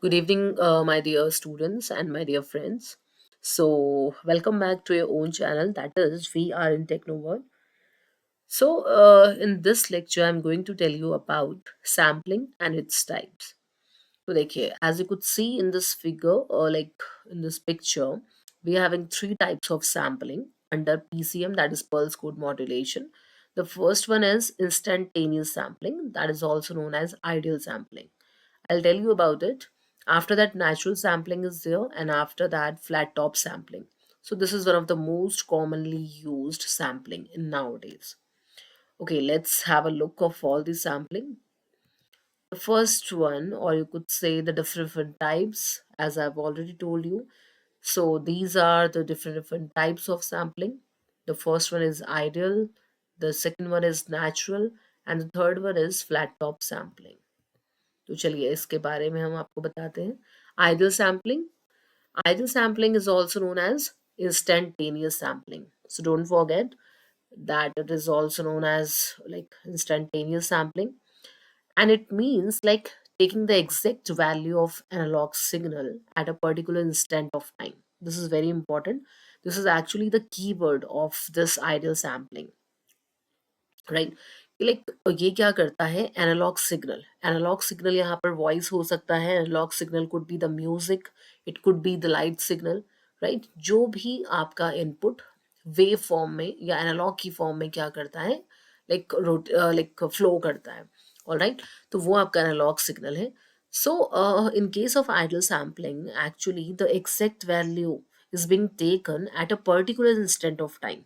Good evening, my dear students and my dear friends. So, welcome back to your own channel, that is We Are in Technoworld. So, in this lecture, I'm going to tell you about sampling and its types. So, देखिए, as you could see in this figure, or like in this picture, we are having three types of sampling under PCM, that is pulse code modulation. The first one is instantaneous sampling, that is also known as ideal sampling. I'll tell you about it. After that, natural sampling is there, and after that, flat top sampling. So, this is one of the most commonly used sampling in nowadays. Okay, let's have a look of all the sampling. The first one, or you could say the different types, as I've already told you. So, these are the different types of sampling. The first one is ideal, the second one is natural, and the third one is flat top sampling. तो चलिए इसके बारे में हम आपको बताते हैं. Ideal sampling. Ideal sampling is also known as instantaneous sampling. So don't forget that it is also known as like instantaneous sampling, and it means like taking the exact value of analog signal at a particular instant of time. This is very important. This is actually the keyword of this ideal sampling, right. Like ये क्या करता है, analogue signal यहाँ पर voice हो सकता है, analogue signal could be the music, it could be the light signal, right. जो भी आपका इनपुट वेव फॉर्म में या एनालॉग की फॉर्म में क्या करता है, लाइक फ्लो करता है, ऑल राइट. तो वो आपका एनालॉग सिग्नल है. So in case of ideal sampling, actually the exact value is being taken at a particular instant of time,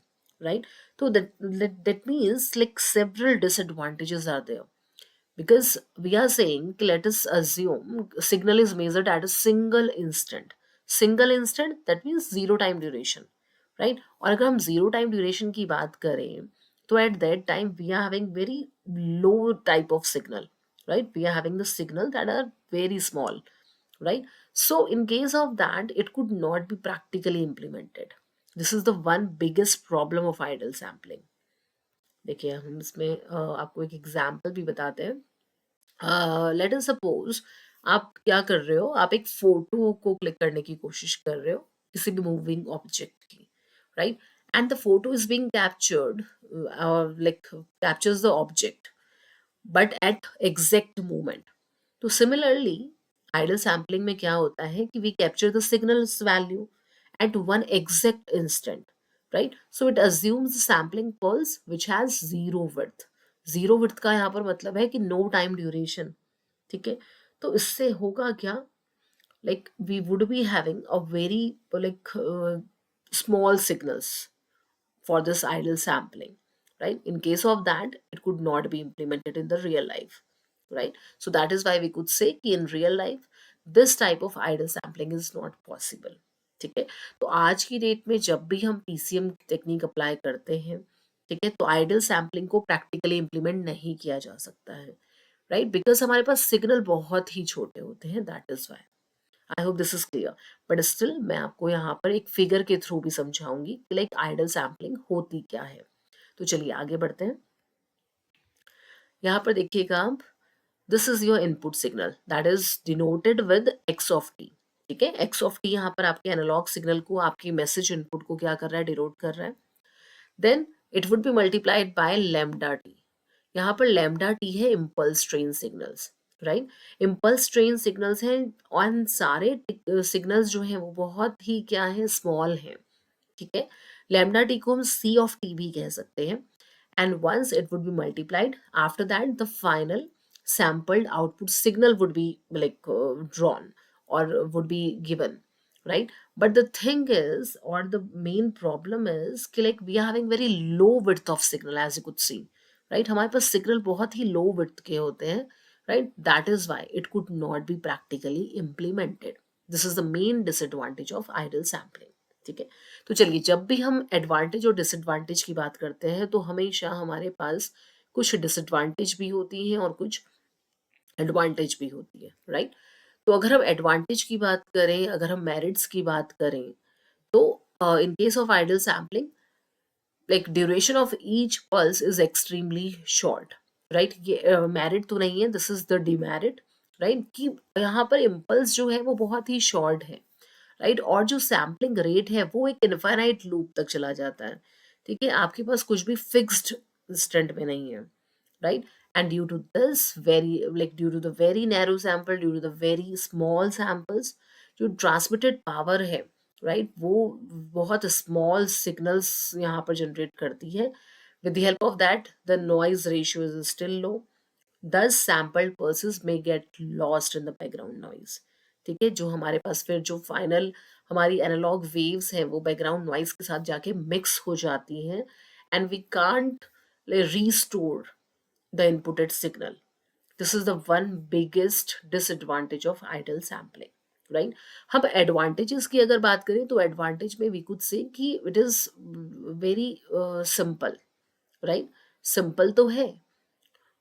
right? So that means like several disadvantages are there, because we are saying let us assume signal is measured at a single instant, that means zero time duration, right? और अगर हम zero time duration की बात करें, तो at that time we are having very low type of signal, right? We are having the signal that are very small, right? So in case of that, it could not be practically implemented. This is the one biggest problem of idle sampling. देखिए हम इसमें आपको एक example भी बताते हैं. Let us suppose आप क्या कर रहे हो, आप एक फोटो को क्लिक करने की कोशिश कर रहे हो किसी भी मूविंग ऑब्जेक्ट की, right. And the photo is being captured, like captures the object, but at exact moment. तो सिमिलरली आइडल सैम्पलिंग में क्या होता है कि we capture the signals value at one exact instant, right? So it assumes the sampling pulse which has zero width. Zero width का यहाँ पर मतलब है कि नो टाइम ड्यूरेशन, ठीक है. तो इससे होगा क्या, like we would be having a very like small signals for this idle sampling, right? In case of that, it could not be implemented in the real life, right? So that is why we could say कि in real life this type of idle sampling is not possible. ठीक है. तो आज की date में जब भी हम पीसीएम टेक्निक अप्लाई करते हैं, ठीक है, तो आइडल सैम्पलिंग को प्रैक्टिकली इम्प्लीमेंट नहीं किया जा सकता है, राइट, बिकॉज हमारे पास सिग्नल बहुत ही छोटे होते हैं, that is why. I hope this is clear. But still मैं आपको यहाँ पर एक फिगर के थ्रू भी समझाऊंगी कि लाइक आइडल सैम्पलिंग होती क्या है. तो चलिए आगे बढ़ते हैं. यहाँ पर देखिएगा आप, this is your input signal that is denoted with x of t. ठीक है, एक्स ऑफ टी यहाँ पर आपके एनालॉग सिग्नल को, आपकी मैसेज इनपुट को क्या कर रहा है, डिनोट कर रहा है. Then it would be multiplied by lambda T. यहाँ पर लैम्डा टी है impulse train signals, right. Impulse train signals हैं, और सारे सिग्नल्स जो हैं वो बहुत ही क्या है, स्मॉल हैं, ठीक है. लैम्डा टी को हम सी ऑफ टी भी कह सकते हैं. And once it would be multiplied, after that the final sampled output signal would be like drawn or would be given, right. But the thing is, or the main problem is कि like we are having very low width of signal, as you could see, right. हमारे पास signal बहुत ही लो width के होते हैं, right. That is why it could not be practically implemented. This is the main disadvantage of idle sampling. ठीक है. तो चलिए, जब भी हम एडवांटेज और डिसएडवांटेज की बात करते हैं तो हमेशा हमारे पास कुछ डिसएडवांटेज भी होती हैं और कुछ एडवांटेज भी होती है, राइट. तो अगर हम एडवांटेज की बात करें, अगर हम मेरिट्स की बात करें, तो in case of ideal sampling, like duration of each pulse is extremely short, right. ये मेरिट तो नहीं है, this is the demerit. Right, कि यहाँ पर इम्पल्स जो है वो बहुत ही शॉर्ट है, राइट, और जो सैम्पलिंग रेट है वो एक इनफाइनाइट लूप तक चला जाता है, ठीक है, आपके पास कुछ भी फिक्स्ड स्टैंड में नहीं है, right? And due to this very, like due to the very narrow sample, due to the very small samples, जो transmitted power है, right, वो बहुत small signals यहाँ पर generate करती है. With the help of that, the noise ratio is still low. Thus sampled pulses may get lost in the background noise. ठीक है, जो हमारे पास फिर जो फाइनल हमारी एनालॉग वेव्स हैं वो बैकग्राउंड नॉइज के साथ जाके मिक्स हो जाती हैं, and we can't restore the inputted signal. This is the one biggest disadvantage of idle sampling, right? हम advantages की अगर बात करें तो advantage में we could say कि it is very simple, right? Simple तो है,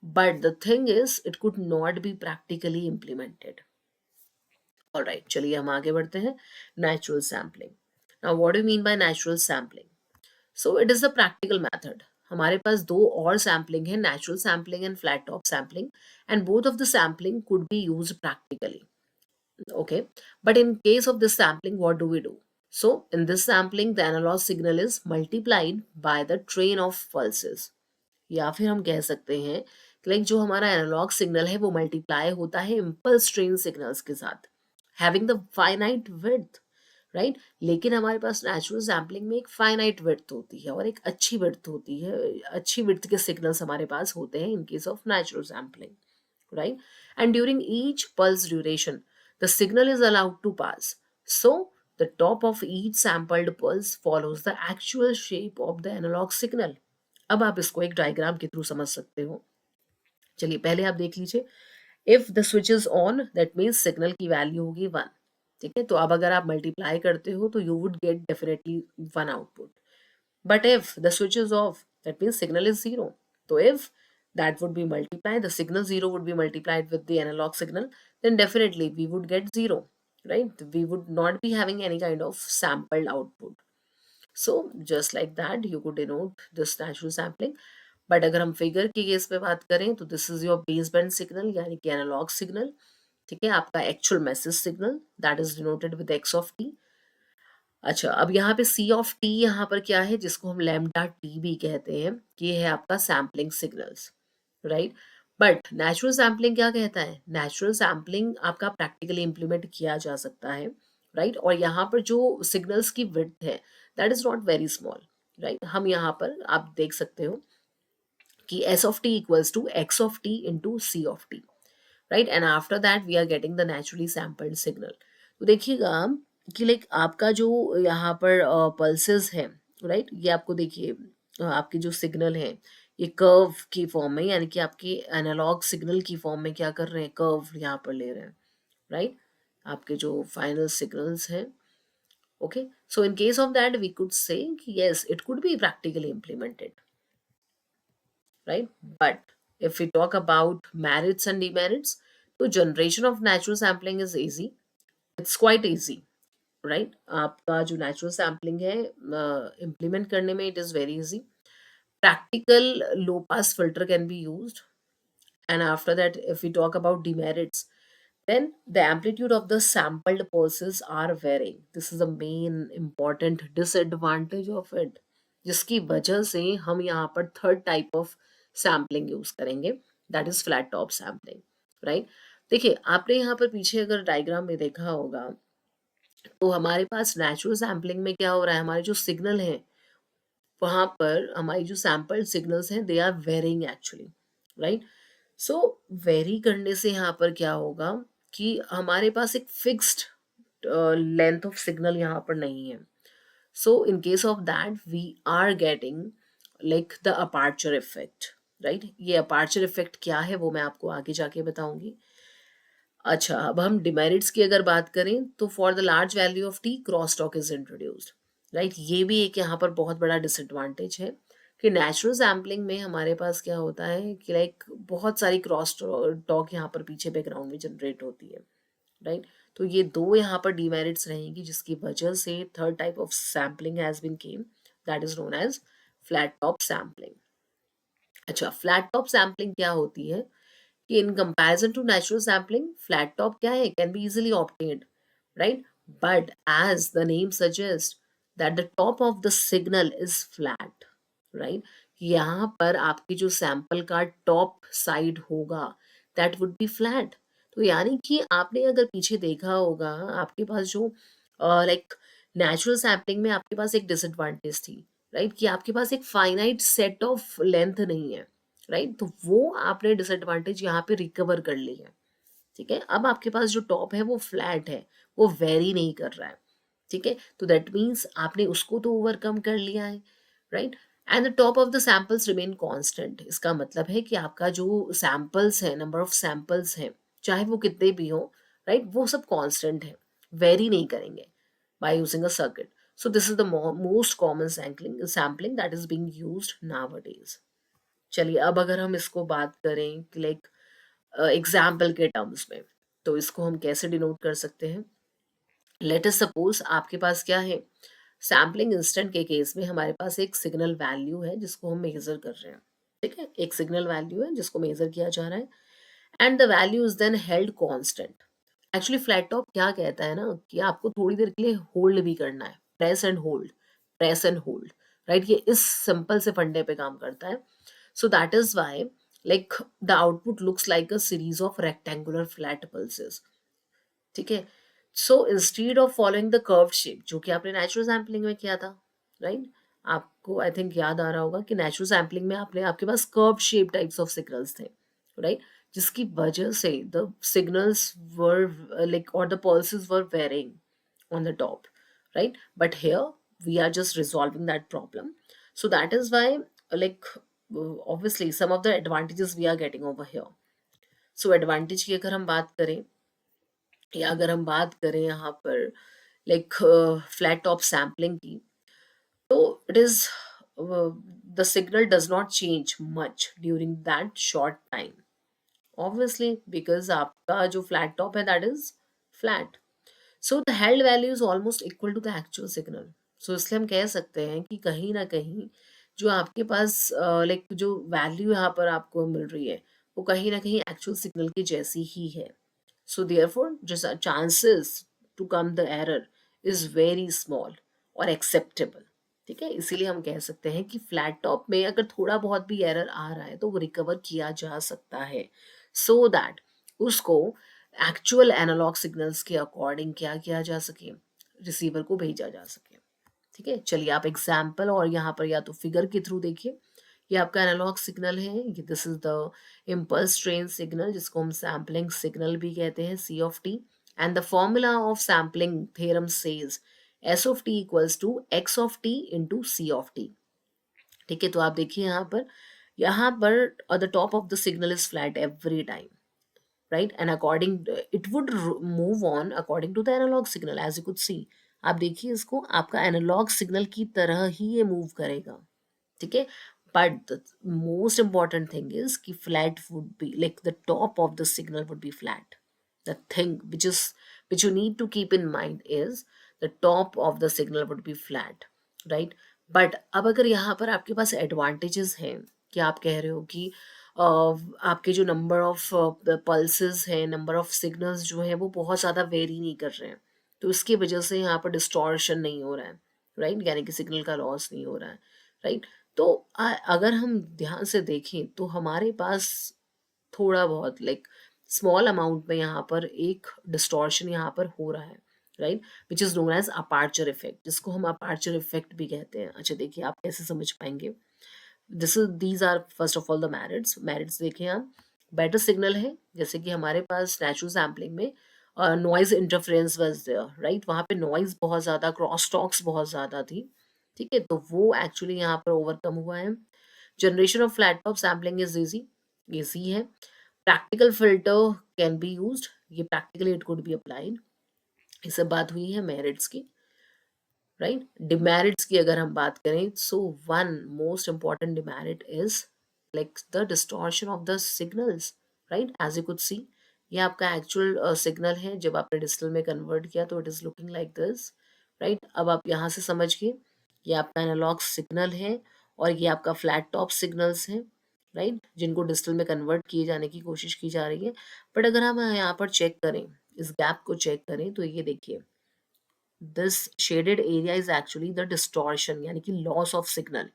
but the thing is it could not be practically implemented. Alright, चलिए हम आगे बढ़ते हैं. Natural sampling. Now what do you mean by natural sampling? So it is the practical method. हमारे पास दो और सैम्पलिंग है, natural sampling and flat top sampling, and both of the sampling could be use practically. Okay, but in case of this sampling, what do we do? So in this sampling the analog signal is multiplied by the train of pulses, या फिर हम कह सकते हैं कि like जो हमारा analogue signal है वो मल्टीप्लाई होता है इम्पल्स ट्रेन सिग्नल्स के साथ, having the finite width, right, लेकिन हमारे पास नेचुरल सैम्पलिंग में एक फाइनाइट विड्थ होती है और एक अच्छी विड्थ होती है, अच्छी विड्थ के सिग्नल्स हमारे पास होते हैं इन case of natural sampling, right? And during each pulse duration, the signal is allowed to pass. So, the top of each sampled pulse follows the actual shape of the analog signal. अब आप इसको एक diagram के through समझ सकते हो. चलिए पहले आप देख लीजिए. If the switch is on that means signal की वैल्यू होगी 1. ठीक है, तो अब अगर आप मल्टीप्लाई करते हो तो you would get definitely 1 output. But if the switch is off, that means signal is 0. So if that would be multiplied, the signal 0 would be multiplied with the analog signal, then definitely we would get 0, right? We would not be having any kind of sampled output. So just like that, you could denote this natural sampling. But अगर हम figure के case पे बात करें तो this is your base band signal यानी कि analogue signal. ठीक है, आपका actual message signal that is denoted with x of T. अच्छा, अब यहाँ पे सी ऑफ टी यहाँ पर क्या है जिसको हम लैम्डा टी भी कहते हैं, ये है आपका sampling signals, right. But natural sampling क्या कहता है? नेचुरल सैम्पलिंग आपका प्रैक्टिकली इम्प्लीमेंट किया जा सकता है, राइट, और यहाँ पर जो सिग्नल्स की विड्थ है that is not very small, right. हम यहाँ पर आप देख सकते हो कि S of T equals to x of T into C of T, right, and after that we are getting the naturally sampled signal. तो देखिएगा कि लाइक आपका जो यहाँ पर पल्सेस है, राइट, ये आपको देखिए आपके जो सिग्नल है ये कर्व की फॉर्म में, यानी कि आपके एनालॉग सिग्नल की फॉर्म में क्या कर रहे हैं, कर्व यहाँ पर ले रहे हैं, राइट, आपके जो फाइनल सिग्नल्स हैं. Okay, so in case of that we could say yes it could be practically implemented, right? But if we talk about merits and demerits, so generation of natural sampling is easy. It's quite easy, right? आपका जो natural sampling है implement करने में it is very easy. Practical low pass filter can be used. And after that, if we talk about demerits, then the amplitude of the sampled pulses are varying. This is the main important disadvantage of it, जिसकी वजह से हम यहाँ पर third type of sampling use करेंगे, that is flat top sampling, right. देखिए आपने यहाँ पर पीछे अगर डायग्राम में देखा होगा तो हमारे पास नेचुरल सैम्पलिंग में क्या हो रहा है, हमारे जो सिग्नल हैं वहाँ पर हमारी जो सैम्पल्ड सिग्नल्स हैं they are varying actually, right. So very करने से यहाँ पर क्या होगा कि हमारे पास एक फिक्स्ड लेंथ ऑफ सिग्नल यहाँ पर नहीं है. So in case of that we are getting like the aperture effect, right. ये अपार्चर इफेक्ट क्या है वो मैं आपको आगे जाके बताऊंगी. अच्छा, अब हम डिमेरिट्स की अगर बात करें तो for the large value of T cross talk is introduced, right. ये भी एक यहाँ पर बहुत बड़ा डिसएडवांटेज है कि नेचुरल सैम्पलिंग में हमारे पास क्या होता है कि लाइक बहुत सारी क्रॉस टॉक यहाँ पर पीछे बैकग्राउंड में जनरेट होती है, राइट. तो ये दो यहाँ पर डिमेरिट्स रहेंगी जिसकी वजह से third type of sampling has been came, that is known as flat top sampling. अच्छा, फ्लैट टॉप सैम्पलिंग क्या होती है कि in comparison to natural sampling flat top क्या है, can be easily obtained, right, but as the name suggest that the top of the signal is flat, right, यहाँ पर आपकी जो सैंपल का टॉप साइड होगा दैट वुड बी फ्लैट। तो यानी कि आपने अगर पीछे देखा होगा, आपके पास जो लाइक नेचुरल सैम्पलिंग में आपके पास एक डिसएडवांटेज थी, राइट, कि आपके पास एक फाइनाइट सेट ऑफ लेंथ नहीं है, राइट, तो वो आपने डिसएडवांटेज यहाँ पे रिकवर कर ली है। ठीक है, अब आपके पास जो टॉप है वो फ्लैट है, वो वेरी नहीं कर रहा है। ठीक है, तो दैट मीन्स आपने उसको तो ओवरकम कर लिया है, right, and the top of the samples remain constant. इसका मतलब है कि आपका जो सैंपल्स है, नंबर ऑफ सैंपल्स हैं, चाहे वो कितने भी हो, राइट, वो सब कांस्टेंट है, वेरी नहीं करेंगे by using a circuit. So this is the most common sampling that is being used nowadays. चलिए अब अगर हम इसको बात करें कि लाइक एग्जाम्पल के टर्म्स में, तो इसको हम कैसे डिनोट कर सकते हैं। लेट अस सपोज आपके पास क्या है, सैम्पलिंग इंस्टेंट के केस में हमारे पास एक सिग्नल वैल्यू है जिसको हम मेजर कर रहे हैं। ठीक है, एक सिग्नल वैल्यू है जिसको मेजर किया जा रहा है, and the value is then held constant. Actually flat top क्या कहता है ना, कि आपको थोड़ी देर के लिए होल्ड भी करना है, press and hold, press and hold, right, ये इस सिंपल से फंडे पे काम करता है। So that is why like the output looks like a series of rectangular flat pulses. ठीक है, so instead of following the curve shape जो कि आपने नेचुरल सैम्पलिंग में किया था, राइट, आपको आई थिंक याद आ रहा होगा कि नेचुरल सैम्पलिंग में आपने आपके पास curve shape types of signals थे, राइट, जिसकी वजह से the signals were like or the pulses were varying on the top, right, but here we are just resolving that problem. So that is why like obviously some of the advantages we are getting over here. So advantage की अगर हम बात करें, या अगर हम बात करें यहाँ पर लाइक फ्लैट टॉप सैम्पलिंग की, तो it is the signal does not change much during that short time, obviously because आपका जो फ्लैट टॉप है that is flat. So the held value is almost equal to the actual signal. So इसलिए हम कह सकते हैं कि कहीं ना कहीं जो आपके पास लाइक जो वैल्यू यहाँ पर आपको मिल रही है वो कहीं ना कहीं एक्चुअल सिग्नल की जैसी ही है। सो देयरफॉर जो chances to come the error is very small और एक्सेप्टेबल। ठीक है, इसीलिए हम कह सकते हैं कि फ्लैट टॉप में अगर थोड़ा बहुत भी एरर आ रहा है तो वो रिकवर किया जा सकता है, सो दैट उसको एक्चुअल एनालॉग सिग्नल्स के अकॉर्डिंग क्या किया जा सके, रिसीवर को भेजा जा सके। ठीक है, चलिए आप एग्जाम्पल और यहाँ पर या तो फिगर के थ्रू देखिए। ये आपका एनालॉग सिग्नल है, ये this is the impulse train signal जिसको हम सैम्पलिंग सिग्नल भी कहते हैं, c of t, and the formula of sampling theorem says s of T equals to x of T into C of t. ठीक है, तो आप देखिए यहाँ पर the top of the signal is flat every time, right, and according it would move on according to the analog signal as you could see। आप देखिए इसको, आपका एनालॉग सिग्नल की तरह ही ये मूव करेगा। ठीक है, but the most important thing is कि flat would be like the top of the signal would be flat. The thing which you need to keep in mind is the top of the signal would be flat, right। But अब अगर यहाँ पर आपके पास advantages हैं कि आप कह रहे हो कि आपके जो नंबर ऑफ पल्सेस हैं, नंबर ऑफ सिग्नल्स जो हैं वो बहुत ज़्यादा वेरी नहीं कर रहे हैं, तो इसकी वजह से यहाँ पर डिस्टॉर्शन नहीं हो रहा है, राइट, यानी कि सिग्नल का लॉस नहीं हो रहा है, राइट। तो अगर हम ध्यान से देखें तो हमारे पास थोड़ा बहुत लाइक स्मॉल अमाउंट में यहाँ पर एक डिस्टॉर्शन यहाँ पर हो रहा है, right, which is known as aperture effect, जिसको हम अपार्चर इफेक्ट भी कहते हैं। अच्छा देखिए आप कैसे समझ पाएंगे, these are first of all the merits देखें आप, बेटर सिग्नल है, जैसे कि हमारे पास नेचुरल सैम्पलिंग में noise interference was there, right, वहाँ पे नॉइज बहुत ज़्यादा, क्रॉस टॉक्स बहुत ज़्यादा थी। ठीक है, तो वो एक्चुअली यहाँ पर ओवरकम हुआ है। Generation of flat top sampling is easy है। Practical filter can be used, ये practically it could be applied. ये सब बात हुई है मेरिट्स की, राइट। डिमेरिट्स की अगर हम बात करें, so one most important demerit is like the distortion of the signals, right, as you could see ये आपका एक्चुअल सिग्नल है, जब आपने डिजिटल में कन्वर्ट किया तो it is looking like this, right. अब आप यहाँ से समझिए ये आपका एनालॉग सिग्नल है और ये आपका फ्लैट टॉप सिग्नल्स है, राइट, जिनको डिजिटल में कन्वर्ट किए जाने की कोशिश की जा रही है। बट अगर हम यहाँ पर चेक करें, इस गैप को चेक करें, तो ये देखिए, this shaded area is actually the distortion, यानी कि लॉस ऑफ सिग्नल,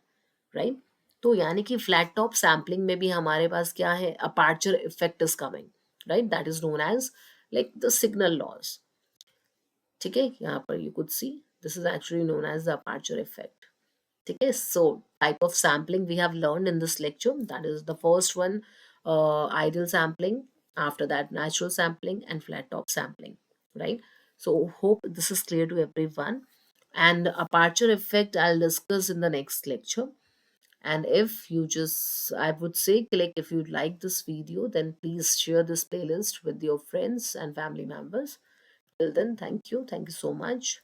राइट। तो यानी कि फ्लैट टॉप सैम्पलिंग में भी हमारे पास क्या है, aperture effect is coming, right, that is known as like the signal loss. ठीक है, यहाँ पर you could see this is actually known as the aperture effect. ठीक है, so type of sampling we have learned in this lecture, that is the first one, ideal sampling, after that natural sampling and flat top sampling, right? So hope this is clear to everyone, and aperture effect I'll discuss in the next lecture. And if you just, I would say, click, if you like this video, then please share this playlist with your friends and family members. Till then, thank you so much.